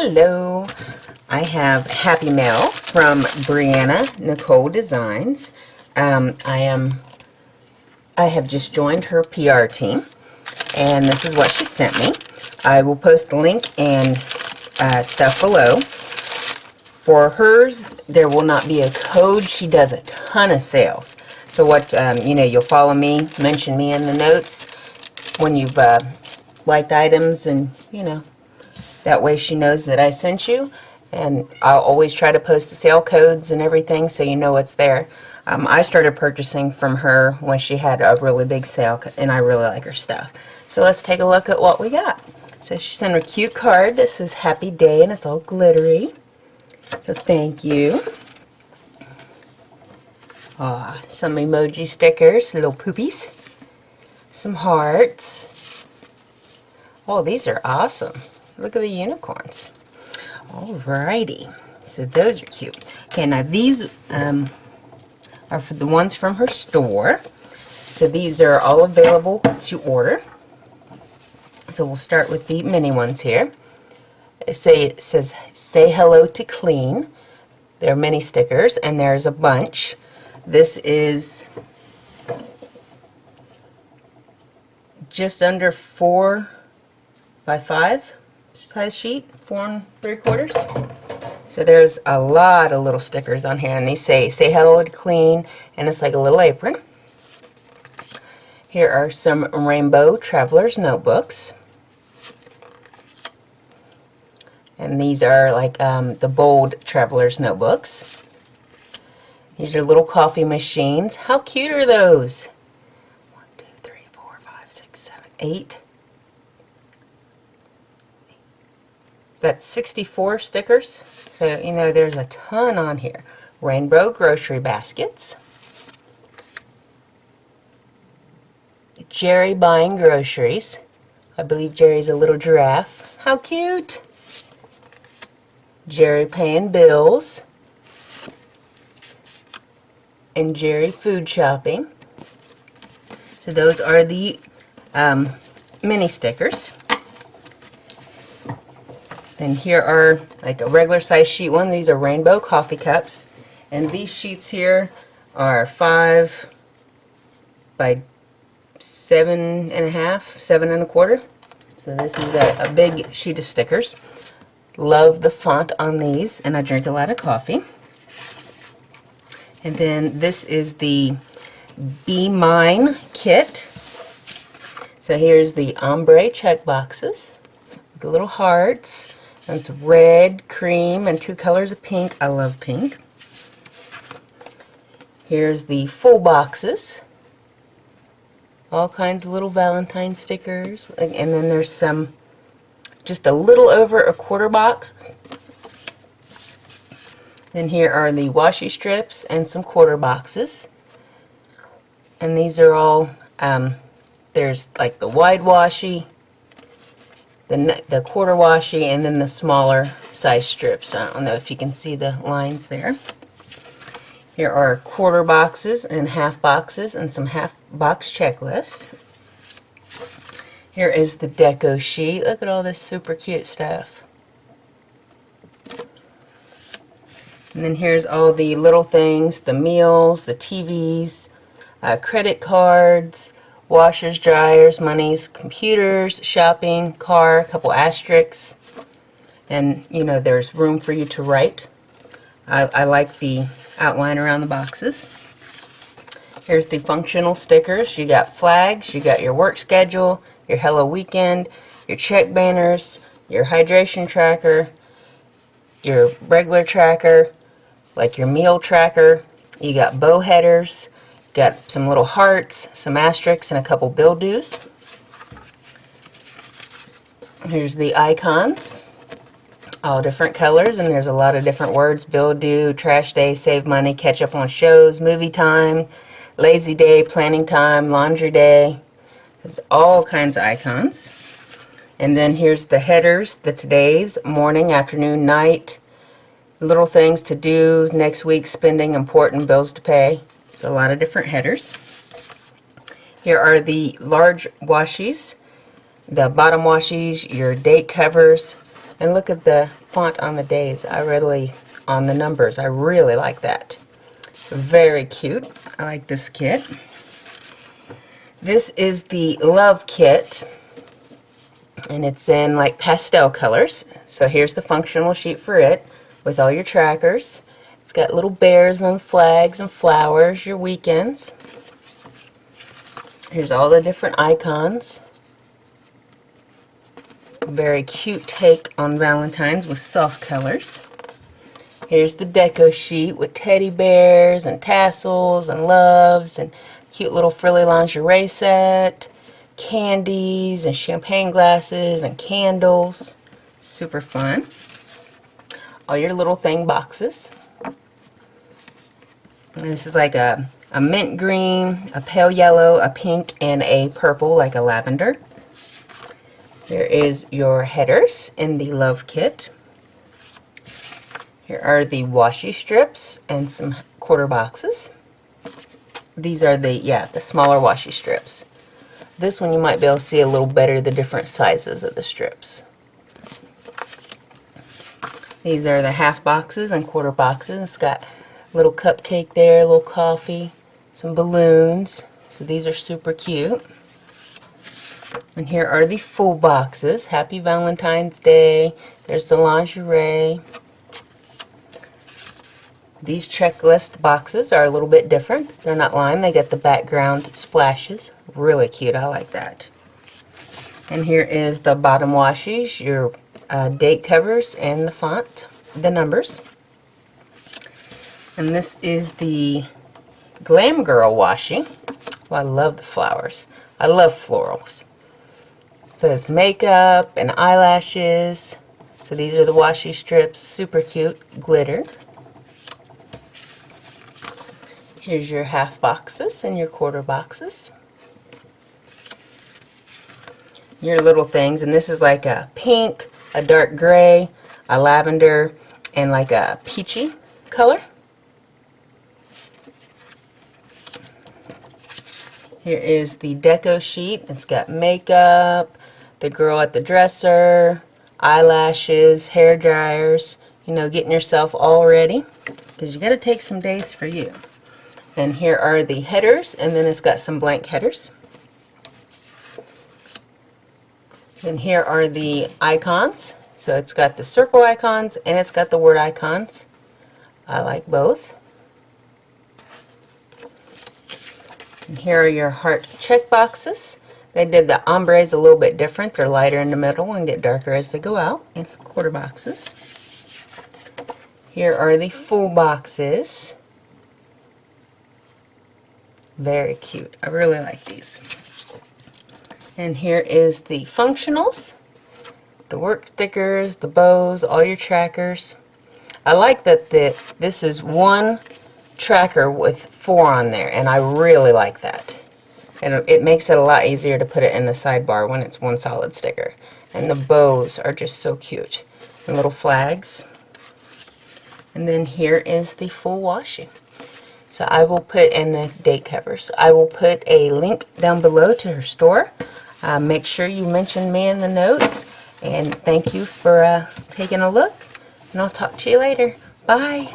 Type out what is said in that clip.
Hello, I have Happy Mail from Brianna Nicole Designz. I have just joined her PR team, and this is what she sent me. I will post the link and stuff below. For hers, there will not be a code. She does a ton of sales. So what, you'll follow me, mention me in the notes when you've liked items, and, that way she knows that I sent you. And I'll always try to post the sale codes and everything so you know what's there. I started purchasing from her when she had a really big sale, and I really like her stuff. So let's take a look at what we got. So she sent a cute card. This is Happy Day, and it's all glittery. So thank you. Some emoji stickers, little poopies. Some hearts. Oh, these are awesome. Look at the unicorns. Alrighty. So those are cute. Okay, now these are for the ones from her store. So these are all available to order. So we'll start with the mini ones here. It says, say hello to clean. There are mini stickers, and there's a bunch. This is just under 4 by 5 size sheet, 4 3/4. So there's a lot of little stickers on here, and these say hello to clean, and it's like a little apron. Here are some rainbow traveler's notebooks. And these are like the bold traveler's notebooks. These are little coffee machines. How cute are those? 1, 2, 3, 4, 5, 6, 7, 8. That's 64 stickers. So, there's a ton on here. Rainbow grocery baskets. Jerry buying groceries. I believe Jerry's a little giraffe. How cute! Jerry paying bills. And Jerry food shopping. So those are the mini stickers. Then here are like a regular size sheet one. These are rainbow coffee cups. And these sheets here are 5 by 7.5, 7 1/4. So this is a big sheet of stickers. Love the font on these, and I drink a lot of coffee. And then this is the Be Mine kit. So here's the ombre check boxes with the little hearts. And it's red, cream, and 2 colors of pink. I love pink. Here's the full boxes. All kinds of little Valentine stickers. And then there's some, just a little over a 1/4 box. Then here are the washi strips and some 1/4 boxes. And these are all, there's like the wide washi, the 1/4 washi, and then the smaller size strips. I don't know if you can see the lines there. Here are 1/4 boxes and half boxes and some half box checklists. Here is the deco sheet. Look at all this super cute stuff. And then here's all the little things, the meals, the TVs, credit cards, washers, dryers, monies, computers, shopping, car, a couple asterisks. And, there's room for you to write. I like the outline around the boxes. Here's the functional stickers. You got flags, you got your work schedule, your Hello Weekend, your check banners, your hydration tracker, your regular tracker, like your meal tracker. You got bow headers, you got some little hearts, some asterisks, and a couple bill dues. Here's the icons, all different colors, and there's a lot of different words: bill due, trash day, save money, catch up on shows, movie time, lazy day, planning time, laundry day. There's all kinds of icons. And then here's the headers, the todays: morning, afternoon, night, little things to do, next week, spending, important bills to pay. So a lot of different headers. Here are the large washies, the bottom washies, your date covers, And look at the font on the days. On the numbers, I really like that. Very cute. I like this kit. This is the Love Kit, and it's in like pastel colors. So here's the functional sheet for it with all your trackers. It's got little bears and flags and flowers, your weekends. Here's all the different icons. Very cute take on Valentine's with soft colors. Here's the deco sheet with teddy bears and tassels and loves and cute little frilly lingerie set, candies and champagne glasses and candles. Super fun. All your little thing boxes. And this is like a mint green, a pale yellow, a pink, and a purple, like a lavender. Here is your headers in the Love Kit. Here are the washi strips and some quarter boxes. These are the smaller washi strips. This one you might be able to see a little better the different sizes of the strips. These are the half boxes and quarter boxes. It's got a little cupcake there, a little coffee, some balloons. So these are super cute. And here are the full boxes. Happy Valentine's Day. There's the lingerie. These checklist boxes are a little bit different. They're not lined. They get the background splashes. Really cute. I like that. And here is the bottom washies, your date covers and the font, the numbers. And this is the Glam Girl washi. Well, I love the flowers. I love florals. So it's makeup and eyelashes. So these are the washi strips. Super cute. Glitter. Here's your half boxes and your quarter boxes. Your little things. And this is like a pink, a dark gray, a lavender, and like a peachy color. Here is the deco sheet. It's got makeup, the girl at the dresser, eyelashes, hair dryers, you know, getting yourself all ready, because you got to take some days for you. And here are the headers, and then it's got some blank headers. Then here are the icons. So it's got the circle icons and it's got the word icons. I like both. And here are your heart check boxes. They did the ombres a little bit different. They're lighter in the middle and get darker as they go out. And some quarter boxes. Here are the full boxes. Very cute. I really like these. And here is the functionals. The work stickers, the bows, all your trackers. I like that this is one tracker with 4 on there, and I really like that. And it makes it a lot easier to put it in the sidebar when it's one solid sticker. And the bows are just so cute. And little flags. And then here is the full washi. So I will put in the date covers. I will put a link down below to her store. Make sure you mention me in the notes. And thank you for taking a look. And I'll talk to you later. Bye.